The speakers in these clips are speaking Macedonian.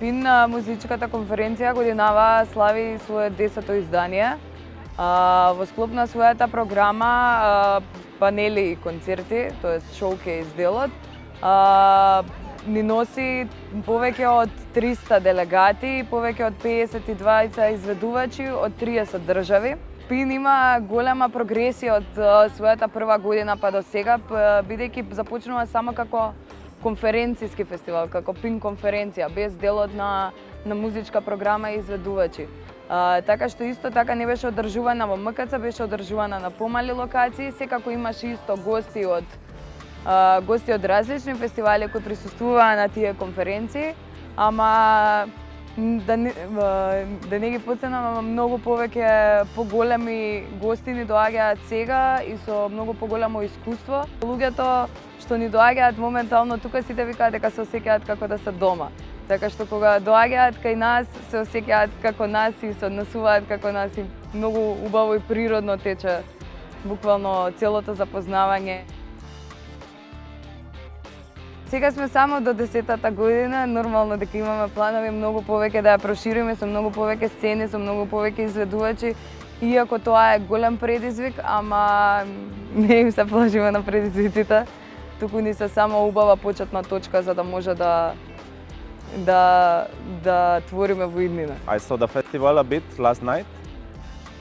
Пин музичката конференција годинава слави свое 10-то издание. Во склоп на својата програма, панели и концерти, тоест шоукейс делот, ни носи повеќе од 300 делегати и повеќе од 52 изведувачи од 30 држави. Пин има голема прогресија од својата прва година па до сега, бидејќи започнува само како конференцијски фестивал, како Пин конференција, без делот на музичка програма и изведувачи. Така што исто така не беше одржувана во МКЦ, беше одржувана на помали локации, секако имаше исто гости од различни фестивали кои присуствуваа на тие конференции, ама да не ги потценам, многу повеќе поголеми гости ни доаѓаат сега и со многу поголемо искуство. Луѓето што ни доаѓаат моментално тука сите викаат дека се осеќаат како да се дома. Така што кога доаѓаат кај нас се осеќаат како нас и се однесуваат како нас и многу убаво и природно тече буквално целото запознавање. Сега сме само до 10-та година, нормално дека имаме планови многу повеќе да ја прошириме со многу повеќе сцени, со многу повеќе изведувачи, иако тоа е голем предизвик, ама не им се плашиме на предизвиците, туку ни се само убава почетна точка за да може да твориме во иднина. I saw the festival a bit last night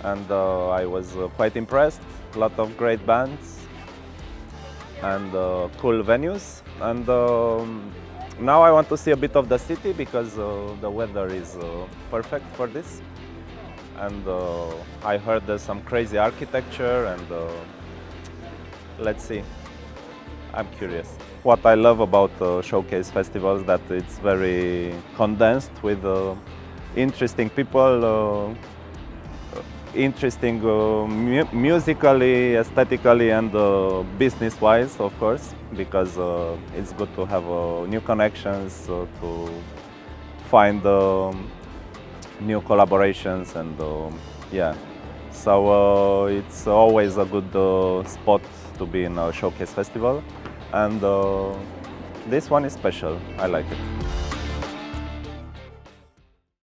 and I was quite impressed. A lot of great bands and cool venues. And now I want to see a bit of the city because the weather is perfect for this. And I heard there's some crazy architecture and let's see. I'm curious. What I love about Showcase festivals that it's very condensed with interesting people, interesting musically, aesthetically and business-wise, of course, because it's good to have new connections, to find new collaborations and yeah. So it's always a good spot to be in a Showcase festival, and this one is special. I like it.